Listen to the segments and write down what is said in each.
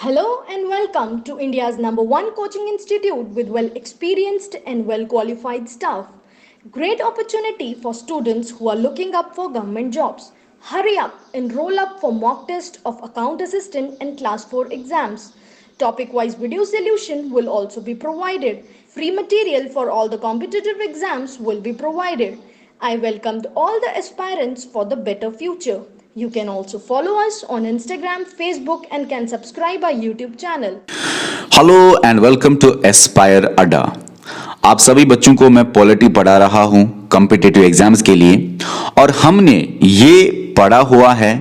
Hello and welcome to India's number one coaching institute with well experienced and well qualified staff. Great opportunity for students who are looking up for government jobs. Hurry up, enroll up for mock test of account assistant and class 4 exams. Topic wise video solution will also be provided. Free material for all the competitive exams will be provided. I welcomed all the aspirants for the better future. You can also follow us on Instagram, Facebook, and can subscribe our YouTube channel. Hello and welcome to aspire Adda. आप सभी बच्चों को मैं polity पढ़ा रहा हूं competitive exams के लिए, और हमने ये पढ़ा हुआ है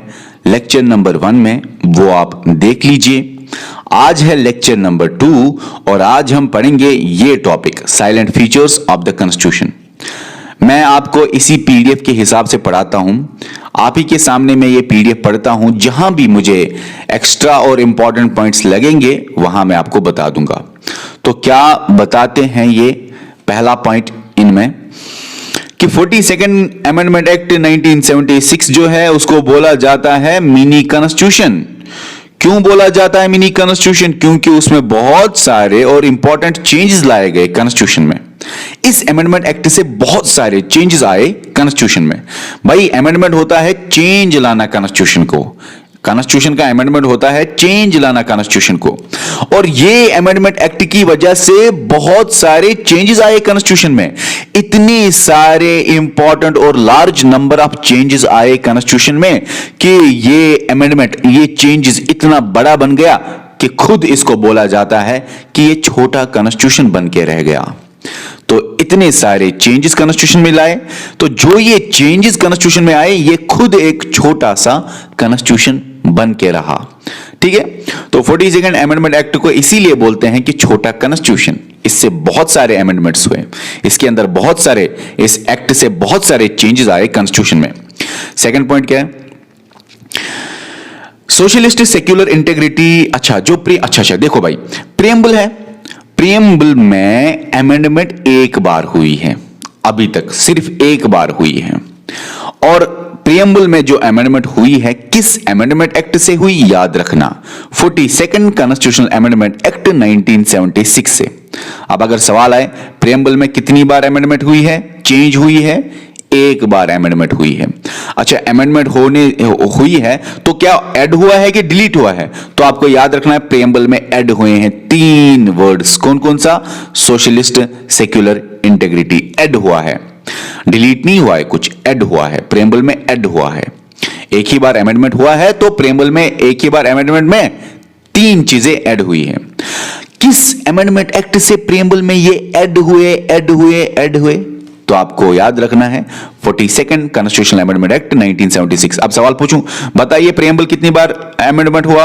लेक्चर नंबर 1 में, वो आप देख लीजिए। आज है लेक्चर नंबर 2 और आज हम पढ़ेंगे ये topic salient features of the constitution. मैं आपको इसी पीडीएफ के हिसाब से पढ़ाता हूं, आप ही के सामने मैं ये पीडीएफ पढ़ता हूं। जहां भी मुझे एक्स्ट्रा और इंपॉर्टेंट पॉइंट्स लगेंगे वहां मैं आपको बता दूंगा। तो क्या बताते हैं ये पहला पॉइंट इनमें कि 42nd अमेंडमेंट एक्ट 1976 जो है उसको बोला जाता है मिनी कॉन्स्टिट्यूशन। क्यों बोला जाता है मिनी कॉन्स्टिट्यूशन? क्योंकि उसमें बहुत सारे और इंपॉर्टेंट चेंजेस लाए गए कॉन्स्टिट्यूशन में। इस अमेंडमेंट एक्ट से बहुत सारे चेंजेस आए कॉन्स्टिट्यूशन में। भाई अमेंडमेंट होता है चेंज लाना कॉन्स्टिट्यूशन को, कॉन्स्टिट्यूशन का अमेंडमेंट होता है चेंज लाना कॉन्स्टिट्यूशन को, और ये अमेंडमेंट एक्ट की वजह से बहुत सारे चेंजेस आए कॉन्स्टिट्यूशन में। इतने सारे इंपॉर्टेंट और लार्ज नंबर ऑफ चेंजेस आए कॉन्स्टिट्यूशन में कि ये अमेंडमेंट, ये चेंजेस इतना बड़ा बन गया कि खुद इसको बोला जाता है कि ये छोटा कॉन्स्टिट्यूशन बन के रह गया। तो इतने सारे चेंजेस कॉन्स्टिट्यूशन में लाए, तो जो ये चेंजेस कॉन्स्टिट्यूशन में आए ये खुद एक छोटा सा कॉन्स्टिट्यूशन बन के रहा। ठीक है, तो 42nd अमेंडमेंट एक्ट को इसीलिए बोलते हैं कि छोटा कॉन्स्टिट्यूशन। इससे बहुत सारे अमेंडमेंट्स हुए, इसके अंदर बहुत सारे, इस एक्ट से बहुत सारे चेंजेस आए कॉन्स्टिट्यूशन में। सेकंड पॉइंट क्या है? Socialist secular integrity. अच्छा देखो भाई, प्रीएम्बल है, प्रीएम्बल में अमेंडमेंट एक बार हुई है, अभी तक सिर्फ एक बार हुई है। और प्रीएम्बल में जो अमेंडमेंट हुई है किस अमेंडमेंट एक्ट से हुई याद रखना, 42nd कॉन्स्टिट्यूशनल अमेंडमेंट एक्ट 1976 से। अब अगर सवाल आए प्रीएम्बल में कितनी बार अमेंडमेंट हुई है, चेंज हुई है, एक बार अमेंडमेंट हुई है। अच्छा, अमेंडमेंट हुई है तो क्या ऐड हुआ है कि डिलीट हुआ है? तो आपको याद रखना है प्रीएम्बल में ऐड हुए हैं 3 वर्ड्स। कौन कौन सा? सोशलिस्ट सेक्युलर इंटेग्रिटी ऐड हुआ है, डिलीट नहीं हुआ है, कुछ ऐड हुआ है, प्रीएम्बल में ऐड हुआ है। एक ही बार अमेंडमेंट हुआ है तो प्रीएम्बल में एक ही बार अमेंडमेंट में 3 चीजें ऐड हुई है। किस अमेंडमेंट एक्ट से प्रीएम्बल में ये ऐड हुए? तो आपको याद रखना है 42nd कॉन्स्टिट्यूशनल अमेंडमेंट एक्ट 1976। अब सवाल पूछूं, बताइए प्रीएम्बल कितनी बार अमेंडमेंट हुआ?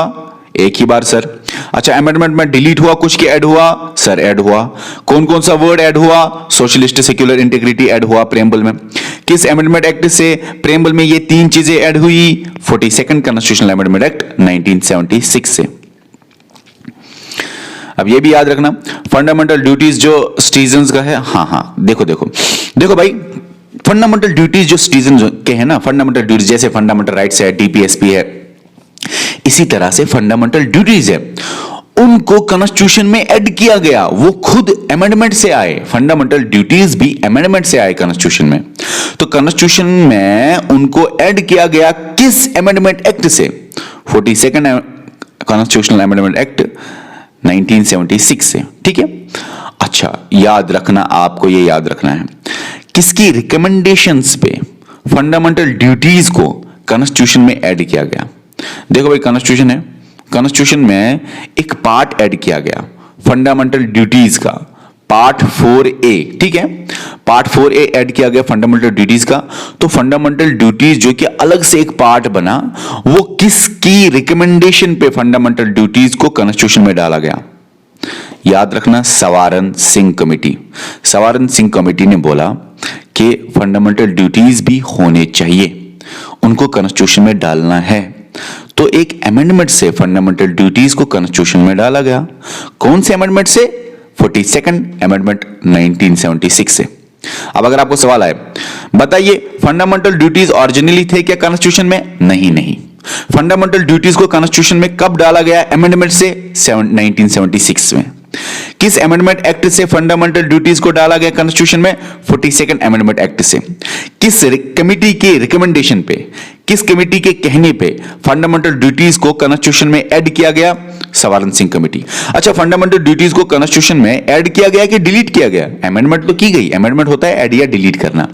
एक ही बार सर। अच्छा, अमेंडमेंट में डिलीट हुआ कुछ के ऐड हुआ? सर ऐड हुआ। कौन कौन सा वर्ड ऐड हुआ? सोशलिस्ट सेक्युलर इंटीग्रिटी ऐड हुआ प्रीएम्बल में। किस अमेंडमेंट एक्ट से प्रीएम्बल में ये 3 चीजें ऐड हुई? 42nd कॉन्स्टिट्यूशनल अमेंडमेंट एक्ट 1976 से। अब ये भी याद रखना, फंडामेंटल ड्यूटीज जो सिटीजन्स का है। हाँ, देखो भाई, फंडामेंटल ड्यूटीज जो सिटीजन के हैं ना, फंडामेंटल ड्यूटीज जैसे फंडामेंटल राइट्स है, डीपीएसपी है, इसी तरह से फंडामेंटल ड्यूटीज है, उनको कॉन्स्टिट्यूशन में ऐड किया गया। वो खुद अमेंडमेंट से आए, फंडामेंटल ड्यूटीज भी अमेंडमेंट से आए कॉन्स्टिट्यूशन में। तो कॉन्स्टिट्यूशन में उनको ऐड किया गया किस अमेंडमेंट एक्ट से? 42nd कॉन्स्टिट्यूशनल अमेंडमेंट एक्ट 1976 से। ठीक है, अच्छा याद रखना, आपको ये याद रखना है किसकी रिकमेंडेशंस पे फंडामेंटल ड्यूटीज को कॉन्स्टिट्यूशन में ऐड किया गया। देखो भाई, कॉन्स्टिट्यूशन है, कॉन्स्टिट्यूशन में एक पार्ट ऐड किया गया फंडामेंटल ड्यूटीज का, पार्ट 4A। ठीक है, पार्ट 4A ऐड किया गया फंडामेंटल ड्यूटीज का। तो फंडामेंटल ड्यूटीज जो कि अलग से एक पार्ट बना, वो किसकी रिकमेंडेशन पे फंडामेंटल ड्यूटीज को कॉन्स्टिट्यूशन में डाला गया? याद रखना, सवारण सिंह कमेटी। सवारण सिंह कमेटी ने बोला कि फंडामेंटल ड्यूटीज भी होने चाहिए, उनको कॉन्स्टिट्यूशन में डालना है। तो एक अमेंडमेंट से फंडामेंटल ड्यूटीज को कॉन्स्टिट्यूशन में डाला गया। कौन से अमेंडमेंट से? 42nd अमेंडमेंट 1976 से। अब अगर आपको सवाल आए, बताइए फंडामेंटल ड्यूटीज ओरिजिनली थे क्या कॉन्स्टिट्यूशन में? नहीं। फंडामेंटल ड्यूटीज को कॉन्स्टिट्यूशन में कब डाला गया? अमेंडमेंट से 1976 में। किस अमेंडमेंट एक्ट से फंडामेंटल ड्यूटीज को डाला गया कॉन्स्टिट्यूशन में? 42nd अमेंडमेंट एक्ट से। किस कमिटी के रिकमेंडेशन पे, किस कमिटी के कहने पे फंडामेंटल ड्यूटीज को कॉन्स्टिट्यूशन में ऐड किया गया? सवारन सिंह कमेटी। अच्छा, फंडामेंटल ड्यूटीज को कॉन्स्टिट्यूशन में ऐड किया गया कि डिलीट किया गया? अमेंडमेंट तो की गई, अमेंडमेंट होता है ऐड या डिलीट करना।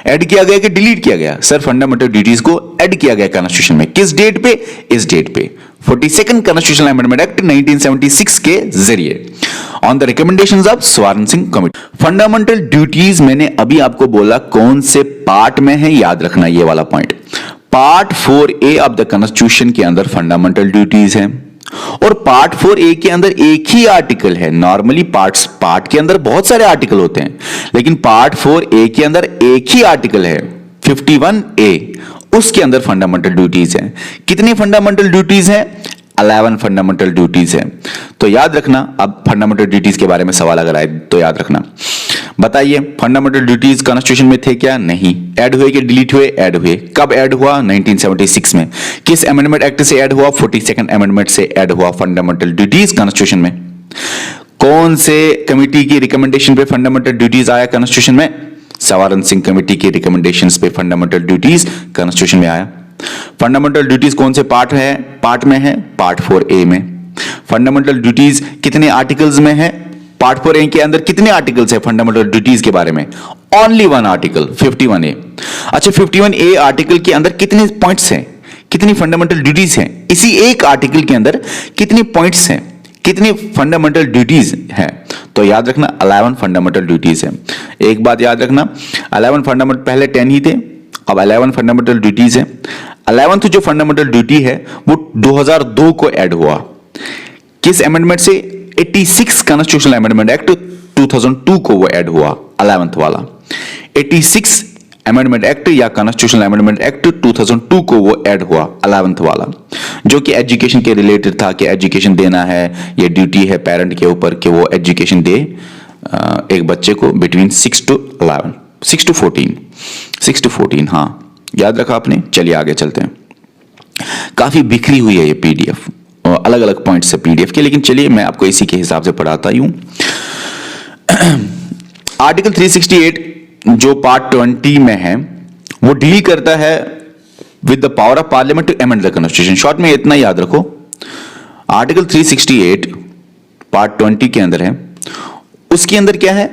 ऐड किया गया कि डिलीट किया गया? सर, फंडामेंटल ड्यूटीज को ऐड किया गया कॉन्स्टिट्यूशन में। किस डेट पे? इस डेट पे, 42nd कॉन्स्टिट्यूशनल अमेंडमेंट एक्ट 1976 के जरिए, on the recommendations of Swaran Singh committee. Fundamental duties मैंने अभी आपको बोला कौन से पार्ट में है, याद रखना ये वाला point. Part 4A of the constitution के अंदर फंडामेंटल ड्यूटीज है, और पार्ट 4A के अंदर एक ही आर्टिकल है। नॉर्मली पार्ट के अंदर बहुत सारे आर्टिकल होते हैं, लेकिन पार्ट 4A के अंदर एक ही आर्टिकल है, 51A, उसके अंदर फंडामेंटल ड्यूटीज है। कितनी फंडामेंटल ड्यूटीज हैं? 11 फंडामेंटल ड्यूटीज हैं। तो याद रखना, अब फंडामेंटल ड्यूटीज के बारे में सवाल अगर आए तो याद रखना। बताइए, फंडामेंटल ड्यूटीज कॉन्स्टिट्यूशन में थे क्या? नहीं। ऐड हुए कि डिलीट हुए? ऐड हुए। कब ऐड हुआ? 1976 में। किस अमेंडमेंट एक्ट से ऐड हुआ? 42nd अमेंडमेंट से ऐड हुआ फंडामेंटल ड्यूटीज कॉन्स्टिट्यूशन में। कौन से कमिटी की रिकमेंडेशन पे फंडामेंटल ड्यूटीज आया कॉन्स्टिट्यूशन में? सवारन सिंह कमेटी के रिकमेंडेशंस पे फंडामेंटल ड्यूटीज कॉन्स्टिट्यूशन में आया। फंडामेंटल ड्यूटीज कौन से पार्ट में है? पार्ट 4A में। फंडामेंटल ड्यूटीज कितने आर्टिकल्स में है? पार्ट 4A के अंदर कितने आर्टिकल्स है फंडामेंटल ड्यूटीज के बारे में? Only one article, 51A। अच्छा, 51A आर्टिकल के अंदर कितने पॉइंट्स हैं? कितनी फंडामेंटल ड्यूटीज हैं? इसी एक आर्टिकल के अंदर कितने पॉइंट्स हैं? कितनी फंडामेंटल ड्यूटीज हैं? तो याद रखना 11 फंडामेंटल ड्यूटीज हैं। एक बात याद रखना, 11 फंडामेंटल, पहले 10 ही थे, अब 11 फंडामेंटल ड्यूटीज हैं। 11th जो फंडामेंटल ड्यूटी है वो 2002 को ऐड हुआ। किस अमेंडमेंट से? 86 कॉन्स्टिट्यूशनल अमेंडमेंट एक्ट 2002 को वो ऐड हुआ, 11th वाला। 86 अमेंडमेंट एक्ट या कॉन्स्टिट्यूशनल अमेंडमेंट एक्ट 2002 को वो ऐड हुआ, 11th वाला, जो कि एजुकेशन के रिलेटेड था कि एजुकेशन देना है, ये ड्यूटी है पेरेंट के ऊपर कि वो एजुकेशन दे एक बच्चे को बिटवीन 6 to 14। हाँ, याद रखा आपने। चलिए आगे चलते हैं। काफी बिखरी हुई है ये पीडीएफ, अलग अलग पॉइंट्स है पीडीएफ के, लेकिन चलिए मैं आपको इसी के हिसाब से पढ़ाता ही हूं। आर्टिकल 368 जो पार्ट 20 में है वो डील करता है with the power of parliament to amend the constitution. Short में इतना याद रखो, आर्टिकल 368 पार्ट 20 के अंदर है, उसके अंदर क्या है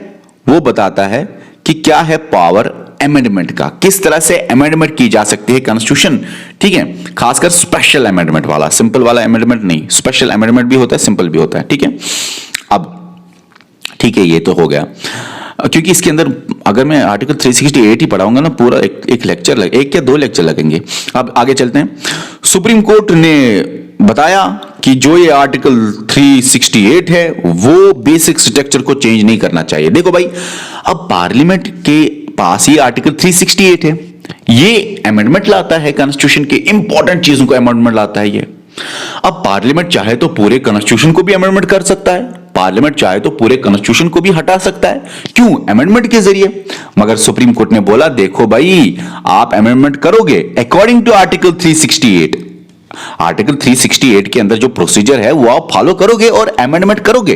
वो बताता है कि क्या है पावर अमेंडमेंट का, किस तरह से अमेंडमेंट की जा सकती है कॉन्स्टिट्यूशन। ठीक है, खासकर स्पेशल अमेंडमेंट वाला, सिंपल वाला अमेंडमेंट नहीं, स्पेशल अमेंडमेंट भी होता है, सिंपल भी होता है। ठीक है, अब ठीक है, ये तो हो गया, क्योंकि इसके अंदर अगर मैं आर्टिकल 368 ही पढ़ाऊंगा ना पूरा एक लेक्चर एक या दो लेक्चर लगेंगे। अब आगे चलते हैं। सुप्रीम कोर्ट ने बताया कि जो ये आर्टिकल 368 है वो बेसिक स्ट्रक्चर को चेंज नहीं करना चाहिए। देखो भाई, अब पार्लियामेंट के पास ही आर्टिकल 368 है, ये अमेंडमेंट लाता है कॉन्स्टिट्यूशन के इंपॉर्टेंट चीजों को अमेंडमेंट लाता है ये। अब पार्लियामेंट चाहे तो पूरे कॉन्स्टिट्यूशन को भी अमेंडमेंट कर सकता है, पार्लियामेंट चाहे तो पूरे कॉन्स्टिट्यूशन को भी हटा सकता है, क्यों? अमेंडमेंट के जरिए। मगर सुप्रीम कोर्ट ने बोला देखो भाई, आप अमेंडमेंट करोगे अकॉर्डिंग टू आर्टिकल 368, आर्टिकल 368 के अंदर जो प्रोसीजर है वो आप फॉलो करोगे और अमेंडमेंट करोगे।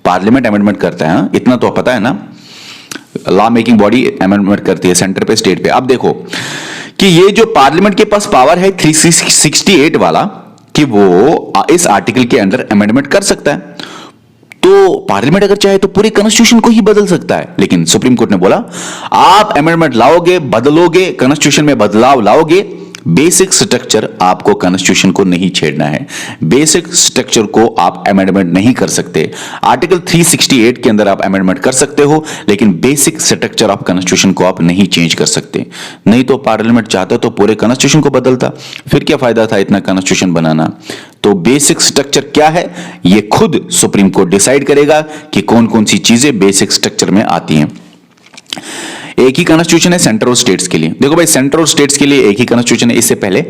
पार्लियामेंट अमेंडमेंट करता है, इतना तो पता है ना, लॉ मेकिंग बॉडी अमेंडमेंट करती है सेंटर पे, स्टेट पे। अब देखो कि ये जो पार्लियामेंट के पास पावर है 368 वाला कि वो इस आर्टिकल के अंदर अमेंडमेंट कर सकता है, तो पार्लियामेंट अगर चाहे तो पूरे कॉन्स्टिट्यूशन को ही बदल सकता है। लेकिन सुप्रीम कोर्ट ने बोला आप अमेंडमेंट लाओगे, बदलोगे, कॉन्स्टिट्यूशन में बदलाव लाओगे, बेसिक स्ट्रक्चर आपको कॉन्स्टिट्यूशन को नहीं छेड़ना है, बेसिक स्ट्रक्चर को आप अमेंडमेंट नहीं कर सकते। आर्टिकल 368 के अंदर आप अमेंडमेंट कर सकते हो, लेकिन बेसिक स्ट्रक्चर ऑफ कॉन्स्टिट्यूशन को आप नहीं चेंज कर सकते। नहीं तो पार्लियामेंट चाहता तो पूरे कॉन्स्टिट्यूशन को बदलता, फिर क्या फायदा था इतना कॉन्स्टिट्यूशन बनाना। तो बेसिक स्ट्रक्चर क्या है ये खुद सुप्रीम कोर्ट डिसाइड करेगा कि कौन कौन सी चीजें बेसिक स्ट्रक्चर में आती हैं। एक ही कॉन्स्टिट्यूशन है सेंट्रल और स्टेट्स के लिए। देखो भाई, सेंट्रल और स्टेट्स के लिए एक ही कॉन्स्टिट्यूशन है, इससे पहले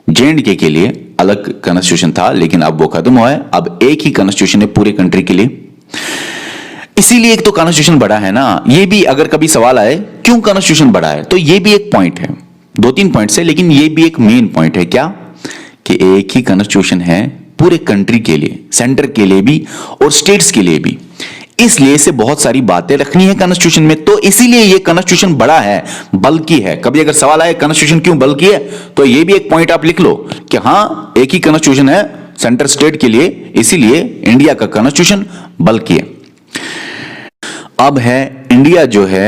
J&K के लिए अलग कॉन्स्टिट्यूशन था, लेकिन अब वो खत्म हुआ है, अब एक ही कॉन्स्टिट्यूशन है पूरे कंट्री के लिए। इसीलिए एक तो कॉन्स्टिट्यूशन बड़ा है ना, ये भी अगर कभी सवाल आए क्यों कॉन्स्टिट्यूशन बड़ा है, तो ये भी एक पॉइंट है, दो तीन पॉइंट्स है, लेकिन ये भी एक मेन पॉइंट है। क्या? कि एक ही कॉन्स्टिट्यूशन है पूरे कंट्री के लिए, सेंटर के लिए भी और स्टेट्स के लिए भी, इसलिए इसे बहुत सारी बातें रखनी है कॉन्स्टिट्यूशन में। तो इसीलिए ये कॉन्स्टिट्यूशन बड़ा है, बल्कि है। कभी अगर सवाल आए कॉन्स्टिट्यूशन क्यों बल्कि है, तो ये भी एक पॉइंट आप लिख लो कि हाँ एक ही कॉन्स्टिट्यूशन है सेंटर स्टेट के लिए, इसीलिए इंडिया का कॉन्स्टिट्यूशन बल्कि है। अब है इंडिया जो है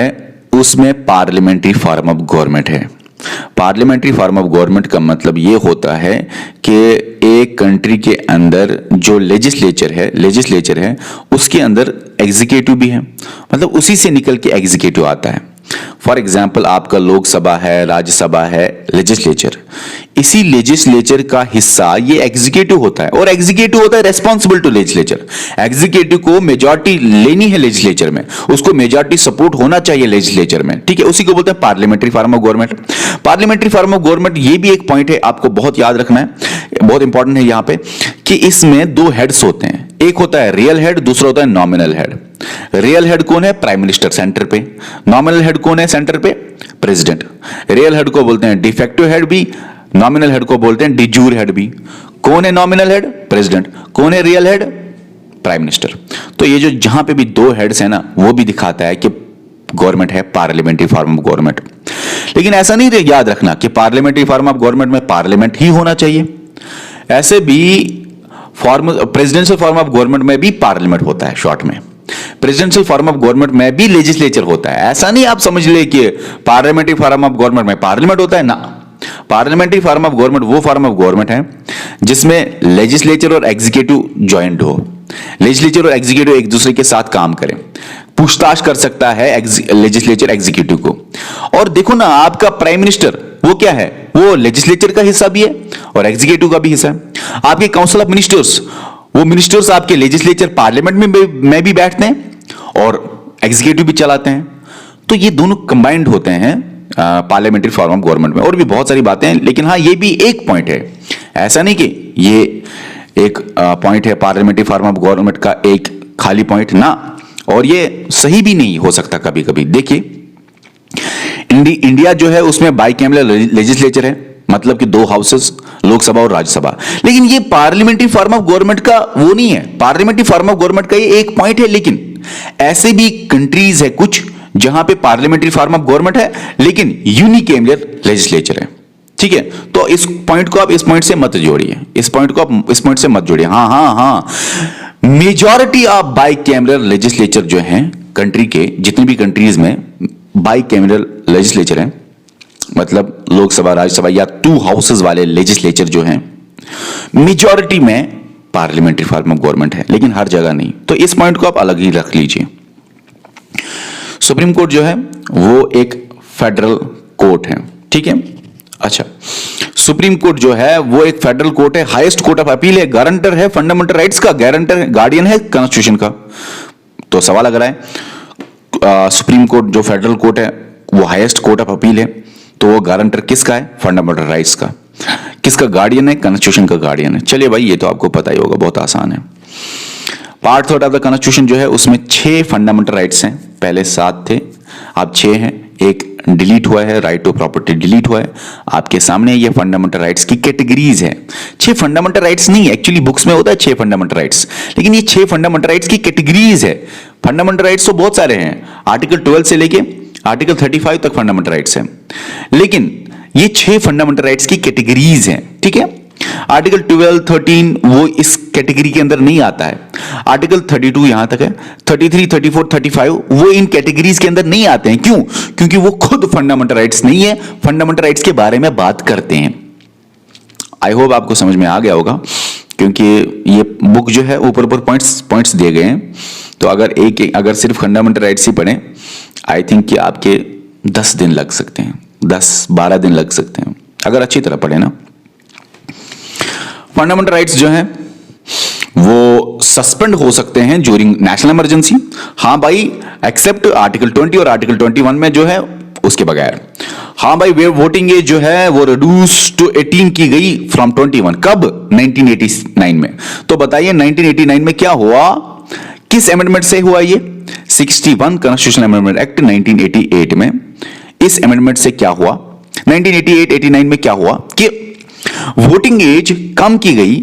उसमें पार्लियामेंट्री फॉर्म ऑफ गवर्नमेंट है। पार्लियामेंट्री फॉर्म ऑफ गवर्नमेंट का मतलब यह होता है कि एक कंट्री के अंदर जो लेजिस्लेचर है उसके अंदर एग्जीक्यूटिव भी है, मतलब उसी से निकल के एग्जीक्यूटिव आता है। फॉर एग्जाम्पल आपका लोकसभा है, राज्यसभा है, लेजिस्लेचर, इसी लेजिस्लेचर का हिस्सा ये एग्जीक्यूटिव होता है, और एग्जीक्यूटिव होता है रेस्पॉन्सिबल टू लेजिस्लेचर। एग्जीक्यूटिव को मेजॉरिटी लेनी है लेजिस्लेचर में, उसको मेजॉरिटी सपोर्ट होना चाहिए लेजिस्लेचर में, ठीक है, उसी को बोलते हैं parliamentary form of government. Parliamentary form of government ये भी एक पॉइंट है, आपको बहुत याद रखना है, बहुत इंपॉर्टेंट है यहां पे, कि इसमें दो हेड्स होते हैं, एक होता है रियल हेड, दूसरा होता है नॉमिनल हेड। रियल हेड कौन है? प्राइम मिनिस्टर सेंटर पे। नॉमिनल हेड कौन है सेंटर पे? प्रेसिडेंट। रियल हेड को बोलते हैं डिफेक्टिव हेड भी, नॉमिनल हेड को बोलते हैं डिजूर हेड भी। कौन है नॉमिनल हेड? प्रेसिडेंट। कौन है रियल हेड? Prime minister. तो ये जो जहां पे भी दो हेड्स है ना, वो भी दिखाता है कि गवर्नमेंट है पार्लियामेंट्री फॉर्म ऑफ गवर्नमेंट। लेकिन ऐसा नहीं याद रखना कि पार्लियामेंट्री फॉर्म ऑफ गवर्नमेंट में पार्लियामेंट ही होना चाहिए, ऐसे भी प्रेसिडेंशियल फॉर्म ऑफ गवर्नमेंट में भी पार्लियामेंट होता है, शॉर्ट में प्रेसिडेंशियल फॉर्म ऑफ गवर्नमेंट में भी लेजिस्लेचर होता है। ऐसा नहीं आप समझ ले कि पार्लियामेंट्री फॉर्म ऑफ गवर्नमेंट में पार्लियामेंट होता है ना। पार्लियामेंट्री फॉर्म ऑफ गवर्नमेंट वो फॉर्म ऑफ गवर्नमेंट है जिसमें लेजिस्लेचर और एग्जीक्यूटिव ज्वाइंट हो, लेजिस्लेचर और एग्जीक्यूटिव एक दूसरे के साथ काम करें, पूछताछ कर सकता है लेजिस्लेचर एग्जीक्यूटिव को। और देखो ना, आपका प्राइम मिनिस्टर वो क्या है? वो लेजिस्लेचर का हिस्सा भी है और एग्जीक्यूटिव का भी हिस्सा है। आपके काउंसिल ऑफ मिनिस्टर्स, वो मिनिस्टर्स आपके लेजिस्लेचर पार्लियामेंट में भी बैठते हैं और एग्जीक्यूटिव भी चलाते हैं। तो ये दोनों कंबाइंड होते हैं पार्लियामेंट्री फॉर्म ऑफ गवर्नमेंट में। और भी बहुत सारी बातें हैं, लेकिन हाँ ये भी एक पॉइंट है, ऐसा नहीं कि ये एक पॉइंट है पार्लियामेंट्री फॉर्म ऑफ गवर्नमेंट का एक खाली पॉइंट ना, और ये सही भी नहीं हो सकता कभी कभी। देखिए इंडिया जो है उसमें बाइकैमरल लेजिस्लेचर है, मतलब कि दो हाउसेस, लोकसभा और राज्यसभा। लेकिन ये पार्लियामेंट्री फॉर्म ऑफ गवर्नमेंट का वो नहीं है, पार्लियामेंट्री फॉर्म ऑफ गवर्नमेंट का ये एक पॉइंट है। लेकिन ऐसे भी कंट्रीज है कुछ जहां पे पार्लियामेंट्री फॉर्म ऑफ गवर्नमेंट है लेकिन यूनिकैमरल लेजिस्लेचर है, ठीक है। तो इस पॉइंट को आप इस पॉइंट से मत जोड़िए, इस पॉइंट को आप इस पॉइंट से मत जोड़िए। हाँ, मेजॉरिटी ऑफ बाइकैमरल लेजिस्लेचर जो है कंट्री के, जितनी भी कंट्रीज में बाइकैमरल लेजिस्लेचर है, मतलब लोकसभा राज्यसभा या टू हाउसेस वाले लेजिस्लेचर जो हैं, मेजॉरिटी में पार्लियामेंट्री फॉर्म ऑफ गवर्नमेंट है, लेकिन हर जगह नहीं। तो इस पॉइंट को आप अलग ही रख लीजिए। सुप्रीम कोर्ट जो है वो एक फेडरल कोर्ट है, ठीक है। अच्छा, सुप्रीम कोर्ट जो है वो एक फेडरल कोर्ट है, हाईएस्ट कोर्ट ऑफ अपील है, गारंटर है फंडामेंटल राइट्स का, गारंटर गार्डियन है कॉन्स्टिट्यूशन का। तो सवाल अगर आए सुप्रीम कोर्ट जो फेडरल कोर्ट है वो हाईएस्ट कोर्ट ऑफ अपील है, तो वो गारंटर किसका है? फंडामेंटल राइट्स का। किसका गार्डियन है? कॉन्स्टिट्यूशन का गार्डियन है। चलिए भाई, ये तो आपको पता ही होगा, बहुत आसान है। पार्ट 3 ऑफ द कॉन्स्टिट्यूशन जो है उसमें 6 फंडामेंटल राइट्स हैं, पहले 7 थे, अब 6 हैं। एक डिलीट हुआ है, राइट टू प्रॉपर्टी डिलीट हुआ है। आपके सामने ये फंडामेंटल राइट्स की कैटेगरीज है। 6 फंडामेंटल राइट्स नहीं, एक्चुअली बुक्स में होता है 6 फंडामेंटल राइट्स, लेकिन ये 6 फंडामेंटल राइट्स की कैटेगरीज है। फंडामेंटल राइट्स तो बहुत सारे हैं, आर्टिकल 12 से लेके आर्टिकल 35 तक फंडामेंटल राइट्स हैं, लेकिन ये 6 फंडामेंटल राइट्स की कैटेगरीज हैं, ठीक है। आर्टिकल 12, 13 वो इस कैटेगरी के अंदर नहीं आता है। आर्टिकल 32 यहां तक है, 33, 34, 35 वो इन कैटेगरीज के अंदर नहीं आते हैं। क्यों? क्योंकि वो खुद फंडामेंटल राइट्स नहीं है, फंडामेंटल राइट्स के बारे में बात करते हैं। आई होप आपको समझ में आ गया होगा, क्योंकि ये बुक जो है ऊपर ऊपर पॉइंट्स दिए गए हैं। तो अगर सिर्फ फंडामेंटल राइट्स ही पढ़ें, आई थिंक कि आपके 10 दिन लग सकते हैं, 10-12 दिन लग सकते हैं, अगर अच्छी तरह पढ़े ना। फंडामेंटल राइट्स जो हैं वो सस्पेंड हो सकते हैं ड्यूरिंग नेशनल इमरजेंसी। हाँ भाई, एक्सेप्ट आर्टिकल 20 और आर्टिकल 21 में जो है उसके बगैर। हाँ भाई, वे वोटिंग एज जो है वो रिड्यूस टू 18 की गई फ्रॉम 21। कब? 1989 में। तो बताइए 1989 में क्या हुआ, किस अमेंडमेंट से हुआ? ये 61 कॉन्स्टिट्यूशनल अमेंडमेंट एक्ट 1988 में। इस अमेंडमेंट से क्या हुआ 1988-89 में क्या हुआ कि वोटिंग एज कम की गई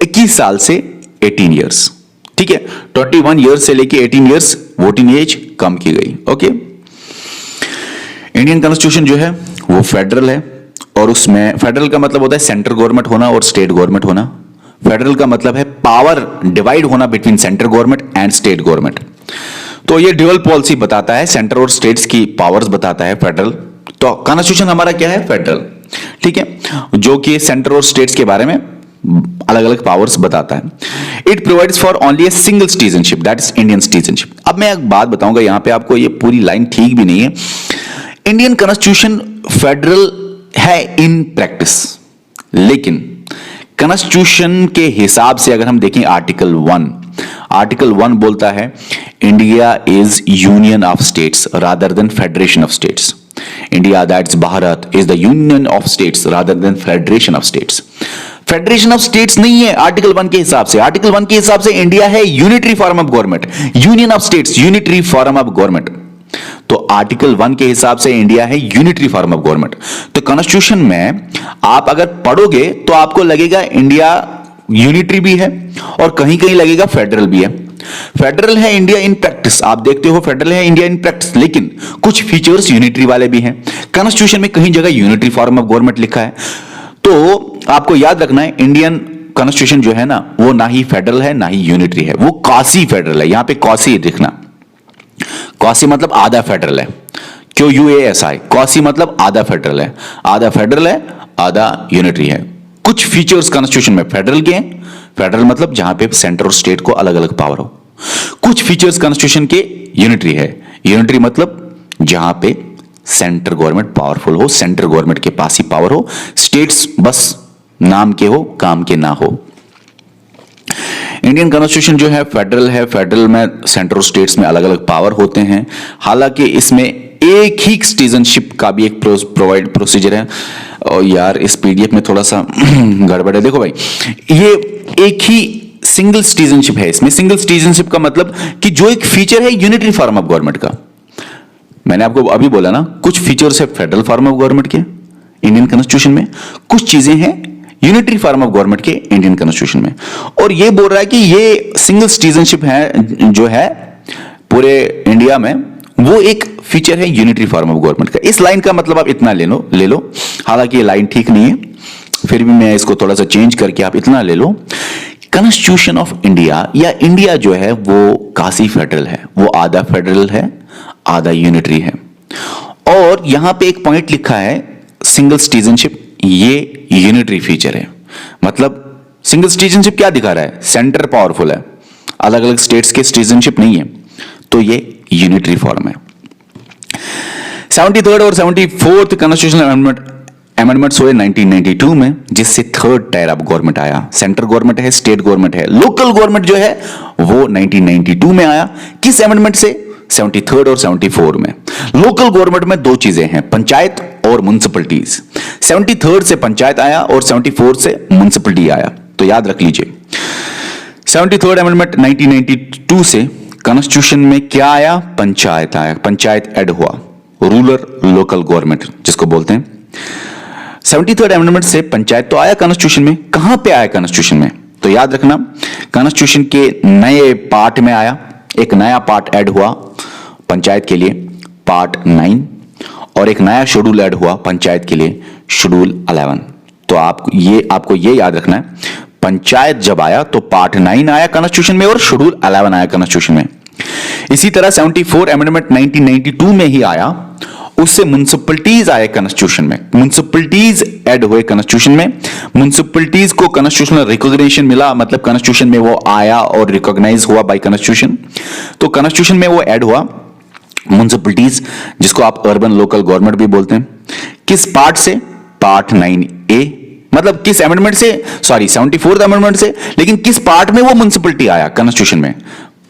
21 साल से 18 इयर्स, ठीक है, 21 ईयर्स से लेके 18 इयर्स वोटिंग एज कम की गई। ओके, इंडियन कॉन्स्टिट्यूशन जो है वो फेडरल है, और उसमें फेडरल का मतलब होता है सेंट्रल गवर्नमेंट होना और स्टेट गवर्नमेंट होना। फेडरल का मतलब है पावर डिवाइड होना between central government and state government. तो ये ड्यूअल पॉलिसी बताता है, सेंटर और स्टेट्स की पावर्स बताता है फेडरल। तो कॉन्स्टिट्यूशन हमारा क्या है? फेडरल, ठीक है, जो कि सेंटर और स्टेट्स के बारे में अलग अलग पावर्स बताता है। It provides for only a single citizenship, that is Indian citizenship. अब मैं एक बात बताऊंगा यहां पे आपको, ये पूरी लाइन ठीक भी नहीं है। इंडियन कॉन्स्टिट्यूशन फेडरल है इन प्रैक्टिस, लेकिन कॉन्स्टिट्यूशन के हिसाब से अगर हम देखें आर्टिकल 1 बोलता है India is union of states rather than federation of states. India, that's Bharat, is the union of states rather than federation of states. Federation of states नहीं है आर्टिकल 1 के हिसाब से। आर्टिकल 1 के हिसाब से इंडिया है unitary form of government, union of states unitary form of government. तो आर्टिकल 1 के हिसाब से इंडिया है यूनिटरी फॉर्म ऑफ गवर्नमेंट। तो कॉन्स्टिट्यूशन में आप अगर पढ़ोगे तो आपको लगेगा इंडिया यूनिटरी भी है और कहीं कहीं लगेगा फेडरल भी है। फेडरल है इंडिया इन प्रैक्टिस, आप देखते हो फेडरल है इंडिया इन प्रैक्टिस, लेकिन कुछ फीचर्स यूनिटरी वाले भी हैं। कॉन्स्टिट्यूशन में कहीं जगह यूनिटरी फॉर्म ऑफ गवर्नमेंट लिखा है। तो आपको याद रखना है इंडियन कॉन्स्टिट्यूशन जो है ना वो ना ही फेडरल है ना ही यूनिटरी है, वो क्वासी फेडरल है। यहां पे क्वासी लिखना, क्वासी मतलब आधा फेडरल है, QUASI, क्वासी मतलब आधा फेडरल है, आधा फेडरल है आधा यूनिटरी है। कुछ फीचर्स कॉन्स्टिट्यूशन में फेडरल के हैं, फेडरल मतलब जहां पे सेंटर और स्टेट को अलग अलग पावर हो। कुछ फीचर्स कॉन्स्टिट्यूशन के यूनिटरी है, यूनिटरी मतलब जहां पे सेंटर गवर्नमेंट पावरफुल हो, सेंटर गवर्नमेंट के पास ही पावर हो, स्टेट्स बस नाम के हो काम के ना हो। इंडियन कॉन्स्टिट्यूशन जो है फेडरल में सेंटर और स्टेट्स में अलग अलग पावर होते हैं। हालांकि इसमें एक ही सिटीजनशिप का भी एक प्रोसीजर है। और यार इस पीडीएफ में थोड़ा सा गड़बड़ है, देखो भाई, ये एक ही सिंगल सिटीजनशिप है। इसमें सिंगल सिटीजनशिप का मतलब कि जो एक फीचर है यूनिटरी फॉर्म ऑफ गवर्नमेंट का। मैंने आपको अभी बोला ना कुछ फीचर्स है फेडरल फॉर्म ऑफ गवर्नमेंट के इंडियन कॉन्स्टिट्यूशन में, कुछ चीजें हैं यूनिटरी फॉर्म ऑफ गवर्नमेंट के इंडियन कॉन्स्टिट्यूशन में। और ये बोल रहा है कि ये सिंगल सिटीजनशिप है जो है पूरे इंडिया में, वो एक फीचर है यूनिटरी फॉर्म ऑफ गवर्नमेंट का। इस लाइन का मतलब आप इतना ले लो। हालांकि ये लाइन ठीक नहीं है, फिर भी मैं इसको थोड़ा सा चेंज करके आप इतना ले लो। कॉन्स्टिट्यूशन ऑफ इंडिया या इंडिया जो है वो कासी फेडरल है, वो आधा फेडरल है आधा यूनिटरी है। और यहां पे एक पॉइंट लिखा है सिंगल सिटीजनशिप, ये यूनिटरी फीचर है। मतलब सिंगल सिटीजनशिप क्या दिखा रहा है? सेंटर पावरफुल है, अलग अलग स्टेट्स के सिटीजनशिप नहीं है, तो ये यूनिटरी फॉर्म है। 73rd और 74th कॉन्स्टिट्यूशनल अमेंडमेंट्स हुए 1992 में, जिससे थर्ड टायर ऑफ गवर्नमेंट आया। सेंट्रल गवर्नमेंट है, स्टेट गवर्नमेंट है, लोकल गवर्नमेंट जो है वो 1992 में आया। किस अमेंडमेंट से? 73rd और 74 में। लोकल गवर्नमेंट में दो चीजें हैं, पंचायत और म्युनिसिपलिटीज। 73rd से पंचायत आया और 74 से म्युनिसिपलिटी आया, तो याद रख लीजिए। 73rd अमेंडमेंट 1992 से कॉन्स्टिट्यूशन में क्या आया? पंचायत आया, पंचायत ऐड हुआ, रूरल लोकल गवर्नमेंट जिसको बोलते हैं। 73rd अमेंडमेंट से पंचायत तो आया कॉन्स्टिट्यूशन में, कहां पे आया कॉन्स्टिट्यूशन में? तो याद रखना कॉन्स्टिट्यूशन के नए पार्ट में आया, एक नया पार्ट ऐड हुआ पंचायत के लिए, पार्ट 9, और एक नया शेड्यूल ऐड हुआ पंचायत के लिए, शेड्यूल 11। तो आपको ये याद रखना है, पंचायत जब आया तो पार्ट 9 आया कॉन्स्टिट्यूशन में और शेड्यूल 11 आया कॉन्स्टिट्यूशन में। इसी तरह 74 अमेंडमेंट 1992 में ही आया, उससे म्युनिसिपलिटीज आए कॉन्स्टिट्यूशन में, म्युनिसिपलिटीज ऐड हुए कॉन्स्टिट्यूशन में। म्युनिसिपलिटीज को कॉन्स्टिट्यूशनल रिकॉग्निशन मिला, मतलब कॉन्स्टिट्यूशन में वो आया और रिकॉग्नाइज हुआ बाय कॉन्स्टिट्यूशन। तो कॉन्स्टिट्यूशन में वो ऐड हुआ म्युनिसिपलिटीज, जिसको आप अर्बन लोकल गवर्नमेंट भी बोलते हैं। किस पार्ट से? पार्ट 9A, मतलब किस अमेंडमेंट से? सॉरी 74th अमेंडमेंट से, लेकिन किस पार्ट में वो म्युनिसिपलिटी आया कॉन्स्टिट्यूशन में?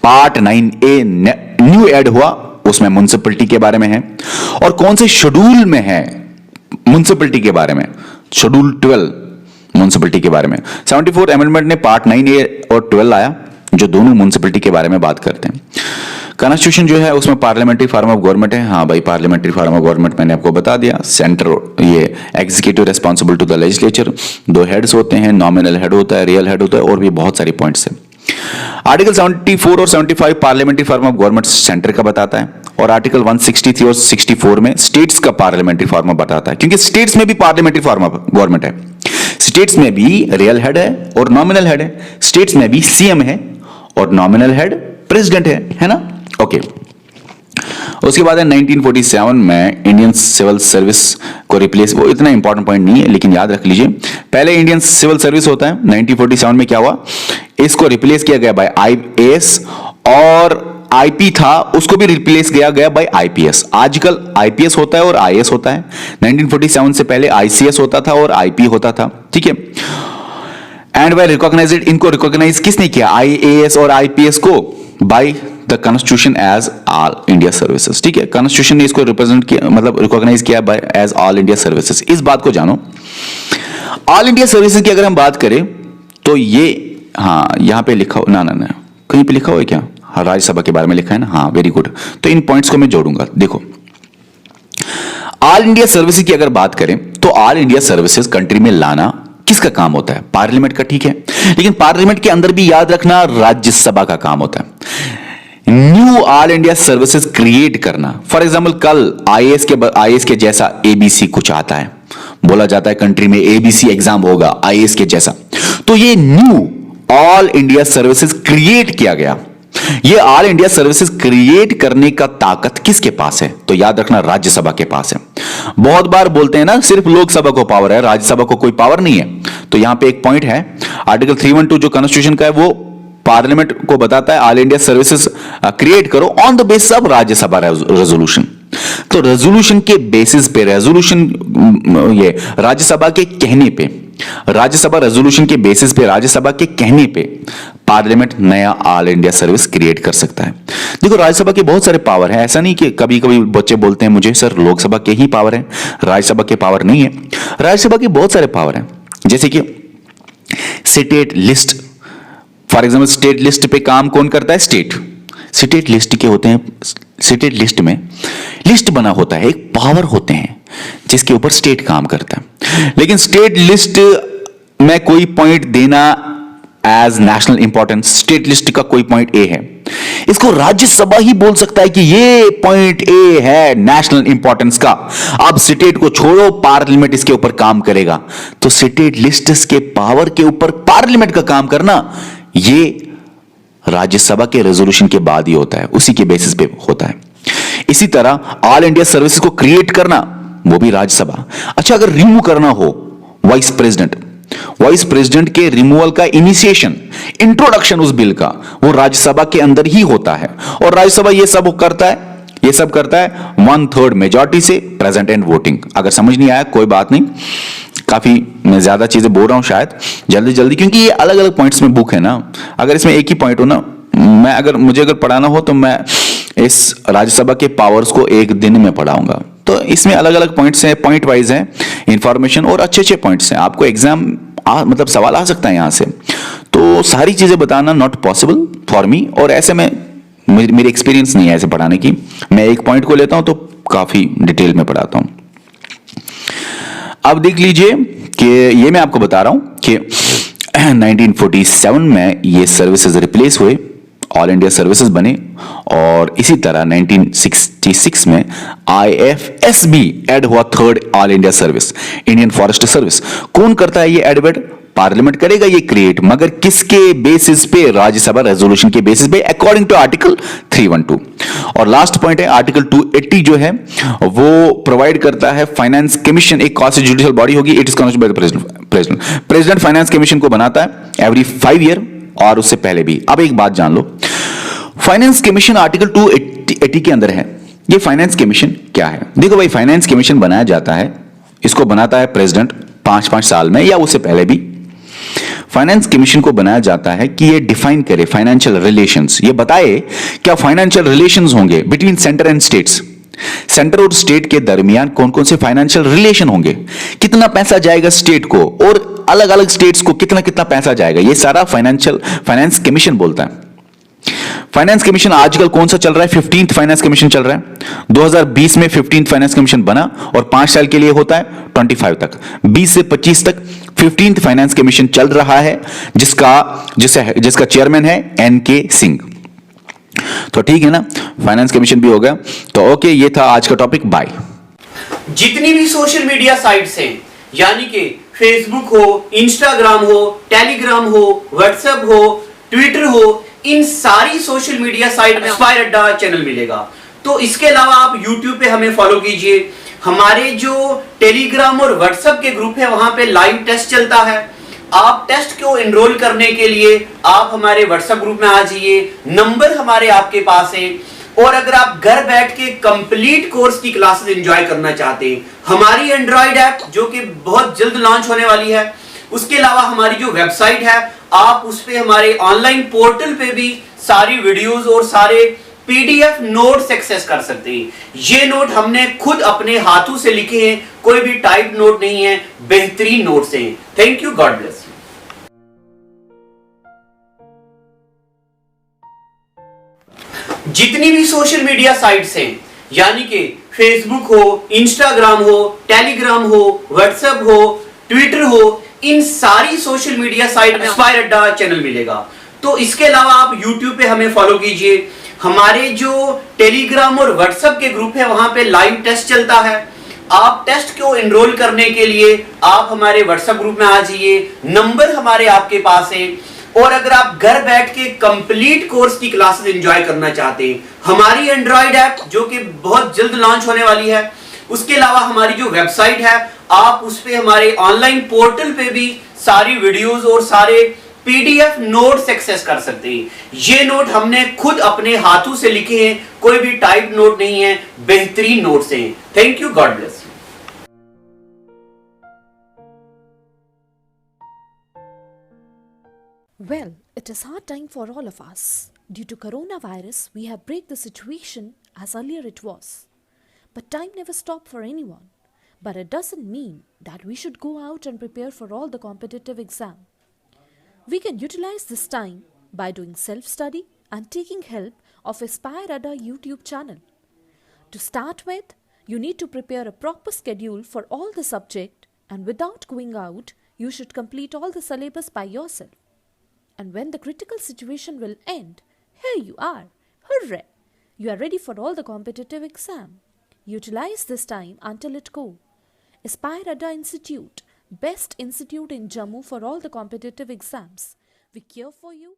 पार्ट 9A न्यू ऐड हुआ, उसमें म्युनिसिपलिटी के बारे में है। और कौन से शेड्यूल में है म्युनिसिपलिटी के बारे में? शेड्यूल 12 म्युनिसिपलिटी के बारे में। 74th अमेंडमेंट ने पार्ट 9A और 12 लाया, जो दोनों म्युनिसिपलिटी के बारे में बात करते हैं। कॉन्स्टिट्यूशन जो है उसमें पार्लियामेंट्री फॉर्म ऑफ गवर्नमेंट है। हाँ भाई, पार्लियामेंट्री फॉर्म ऑफ गवर्नमेंट मैंने आपको बता दिया। सेंटर, ये executive responsible to the legislature, दो हेड्स होते हैं, नॉमिनल हेड होता है, रियल हेड होता है, और भी बहुत सारे पॉइंट्स हैं। आर्टिकल 74 और 75 parliamentary form of government centre का बताता है, और आर्टिकल 163 और 64 में स्टेट्स का पार्लियामेंट्री फॉर्म बताता है, क्योंकि स्टेट्स में भी पार्लियामेंट्री फॉर्म ऑफ गवर्नमेंट है। स्टेट्स में भी रियल हेड है और नॉमिनल हेड है। स्टेट्स में भी सीएम है और नॉमिनल हेड प्रेसिडेंट है ना। ओके, उसके बाद है 1947 में इंडियन सिविल सर्विस को रिप्लेस, वो इतना इंपॉर्टेंट पॉइंट नहीं है लेकिन याद रख लीजिए, पहले इंडियन सिविल सर्विस होता है। 1947 में क्या हुआ, इसको रिप्लेस किया गया बाय आईएएस, और आईपी था उसको भी रिप्लेस किया गया बाय आईपीएस। आजकल आईपीएस होता है और आईएएस होता है। 1947 से पहले आईसीएस होता था और आईपी होता था, ठीक है। एंड बाय रिकॉग्नाइज्ड, इनको रिकॉग्नाइज किसने किया, आईएएस और आईपीएस को, by the constitution as all India services, ठीक है। कॉन्स्टिट्यूशन ने इसको रिप्रेजेंट किया, मतलब रिकॉग्नाइज किया by as all India services. इस बात को जानो, ऑल इंडिया सर्विसेज की अगर हम बात करें तो ये, हाँ यहां पे लिखा हो, ना कहीं पे लिखा हुआ है क्या, हाँ राज्यसभा के बारे में लिखा है ना, हाँ वेरी गुड। तो इन पॉइंट्स को मैं जोड़ूंगा। देखो, ऑल इंडिया सर्विसेज की अगर बात करें तो ऑल इंडिया सर्विसेज कंट्री में लाना किसका काम होता है, पार्लियामेंट का, ठीक है। लेकिन पार्लियामेंट के अंदर भी याद रखना राज्यसभा का काम होता है knew all India services create करना। फॉर एग्जाम्पल, कल आईएएस के जैसा एबीसी कुछ आता है, बोला जाता है कंट्री में एबीसी एग्जाम होगा आईएएस के जैसा, तो ये knew all India services create किया गया। ये ऑल इंडिया सर्विसेज क्रिएट करने का ताकत किसके पास है, तो याद रखना राज्यसभा के पास है। बहुत बार बोलते हैं ना सिर्फ लोकसभा को पावर है, राज्यसभा को कोई पावर नहीं है। तो यहां पे एक पॉइंट है, आर्टिकल 312 जो कॉन्स्टिट्यूशन का है वो पार्लियामेंट को बताता है ऑल इंडिया सर्विसेज क्रिएट करो on the basis of Rajya Sabha resolution. तो रेजोल्यूशन के बेसिस पे, रेजोल्यूशन ये राज्यसभा के कहने पे, राज्यसभा रेजोल्यूशन के बेसिस पे, राज्यसभा के कहने पे पार्लियामेंट नया ऑल इंडिया सर्विस क्रिएट कर सकता है। देखो, राज्यसभा के बहुत सारे पावर है, ऐसा नहीं कि कभी कभी बच्चे बोलते हैं मुझे सर लोकसभा के ही पावर है, राज्यसभा के पावर नहीं है। राज्यसभा के बहुत सारे पावर है, जैसे कि state list, for example state list पे काम कौन करता है, स्टेट लिस्ट के होते हैं, स्टेट लिस्ट में लिस्ट बना होता है, एक पावर होते हैं जिसके ऊपर स्टेट काम करता है। लेकिन स्टेट लिस्ट में कोई पॉइंट देना as national importance, state list का कोई पॉइंट ए है, इसको राज्यसभा ही बोल सकता है कि ये पॉइंट ए है नेशनल इंपॉर्टेंस का, अब स्टेट को छोड़ो, पार्लियामेंट इसके ऊपर काम करेगा। तो स्टेट लिस्ट के पावर के ऊपर पार्लियामेंट का काम करना, ये राज्यसभा के रेजोल्यूशन के बाद ही होता है, उसी के बेसिस पे होता है। इसी तरह ऑल इंडिया सर्विसेज को क्रिएट करना, वो भी राज्यसभा। अच्छा, अगर रिमूव करना हो वाइस प्रेसिडेंट के रिमूवल का इनिशिएशन, इंट्रोडक्शन उस बिल का, वो राज्यसभा के अंदर ही होता है। और राज्यसभा ये सब करता है 1/3 मेजॉरिटी से, प्रेजेंट एंड वोटिंग। अगर समझ नहीं आया कोई बात नहीं, काफी मैं ज्यादा चीजें बोल रहा हूं शायद, जल्दी क्योंकि ये अलग अलग पॉइंट्स में बुक है ना। अगर इसमें एक ही पॉइंट हो ना, मुझे अगर पढ़ाना हो तो मैं इस राज्यसभा के पावर्स को एक दिन में पढ़ाऊंगा। तो इसमें अलग अलग पॉइंट्स हैं, पॉइंट वाइज है इंफॉर्मेशन, और अच्छे पॉइंट्स हैं। आपको एग्जाम मतलब सवाल आ सकता है यहां से, तो सारी चीजें बताना नॉट पॉसिबल फॉर मी। और ऐसे में मेरी एक्सपीरियंस नहीं है ऐसे पढ़ाने की, मैं एक पॉइंट को लेता हूं तो काफी डिटेल में पढ़ाता हूं। अब देख लीजिए कि ये मैं आपको बता रहा हूं कि 1947 में ये सर्विसेज रिप्लेस हुए, ऑल इंडिया सर्विसेज बने, और इसी तरह 1966 में आईएफएस भी ऐड हुआ, third all India service, Indian forest service. कौन करता है ये एडवर्ड, पार्लियामेंट करेगा ये क्रिएट, मगर किसके बेसिस पे, राज्यसभा रेजोल्यूशन के बेसिस पे, अकॉर्डिंग टू आर्टिकल 312। और लास्ट पॉइंट है आर्टिकल 280 जो है वो प्रोवाइड करता है फाइनेंस कमीशन, एक कॉन्स्टिट्यूशनल बॉडी होगी, it is constituted by the president finance commission को बनाता है एवरी 5 ईयर, और उससे पहले भी। अब एक बात जान लो, फाइनेंस कमीशन आर्टिकल 280 के अंदर है। ये फाइनेंस कमीशन क्या है, देखो भाई, फाइनेंस कमीशन बनाया जाता है, इसको बनाता है प्रेसिडेंट 5-5 साल में या उससे पहले भी। फाइनेंस कमीशन को बनाया जाता है कि ये डिफाइन करे फाइनेंशियल रिलेशंस, ये बताए क्या फाइनेंशियल रिलेशंस होंगे between centre and states, centre और स्टेट के दरमियान कौन कौन से फाइनेंशियल रिलेशन होंगे, कितना पैसा जाएगा स्टेट को, और अलग अलग स्टेट्स को कितना कितना पैसा जाएगा, ये सारा फाइनेंस कमीशन बोलता है। फाइनेंस कमीशन आजकल कौन सा चल रहा है? 15th फाइनेंस कमीशन चल रहा है। 2020 में 15th फाइनेंस कमीशन बना और 5 साल के लिए होता है 25 तक, 20 से 25 तक 15th फाइनेंस कमीशन चल रहा है, जिसका चेयरमैन है NK सिंह। तो ठीक है ना, फाइनेंस कमीशन भी हो गया। तो ओके, ये था आज का टॉपिक। बाय। जितनी भी सोशल मीडिया साइट्स हैं, यानी कि फेसबुक हो, इंस्टाग्राम हो, टेलीग्राम हो, व्हाट्सएप हो, ट्विटर हो, इन सारी सोशल मीडिया साइट में एस्पायर अड्डा चैनल मिलेगा। तो इसके अलावा आप यूट्यूब पे हमें फॉलो कीजिए। हमारे जो टेलीग्राम और व्हाट्सएप के ग्रुप है, वहां पे लाइव टेस्ट चलता है। आप टेस्ट को एनरोल करने के लिए आप हमारे व्हाट्सएप ग्रुप में आ जाइए, नंबर हमारे आपके पास है। और अगर आप घर बैठ के कंप्लीट कोर्स की क्लासेस एंजॉय करना चाहते हैं, हमारी एंड्रॉइड ऐप जो कि बहुत जल्द लॉन्च होने वाली है, उसके अलावा हमारी जो वेबसाइट है, आप उस पे हमारे ऑनलाइन पोर्टल पे भी सारी वीडियोस और सारे PDF नोट्स एक्सेस कर सकते हैं। ये नोट हमने खुद अपने हाथों से लिखे हैं, कोई भी टाइप नोट नहीं है, बेहतरीन नोट्स हैं। Thank you, God bless you. जितनी भी सोशल मीडिया साइट्स हैं, यानी कि फेसबुक हो, इंस्टाग्राम हो, टेलीग्राम हो, व्हाट्सएप हो, ट्विटर हो, इन सारी सोशल मीडिया साइट में एस्पायर अड्डा चैनल मिलेगा। तो इसके अलावा आप यूट्यूब पे हमें फॉलो कीजिए। हमारे जो टेलीग्राम और व्हाट्सएप के ग्रुप है, वहां पे लाइव टेस्ट चलता है। आप टेस्ट को एनरोल करने के लिए आप हमारे व्हाट्सएप ग्रुप में आ जाइए, नंबर हमारे आपके पास है। और अगर आप घर बैठ के कंप्लीट कोर्स की क्लासेस एंजॉय करना चाहते हैं, हमारी एंड्रॉइड ऐप जो कि बहुत जल्द लॉन्च होने वाली है, उसके अलावा हमारी जो वेबसाइट है, आप उस पे हमारे ऑनलाइन पोर्टल पे भी सारी वीडियोस और सारे PDF नोट्स एक्सेस कर सकते हैं। ये नोट हमने खुद अपने हाथों से लिखे हैं, कोई भी टाइप नोट नहीं है, बेहतरीन नोट्स हैं। Thank you, God bless you. Well, it is hard time for all of us. Due to coronavirus, we have break the situation as earlier it was. But time never stopped for anyone. But it doesn't mean that we should go out and prepare for all the competitive exam. We can utilize this time by doing self-study and taking help of Aspire Ada YouTube channel. To start with, you need to prepare a proper schedule for all the subject, and without going out, you should complete all the syllabus by yourself. And when the critical situation will end, here you are. Hooray! You are ready for all the competitive exam. Utilize this time until it go. Aspire Ada Institute, best institute in Jammu for all the competitive exams. We care for you.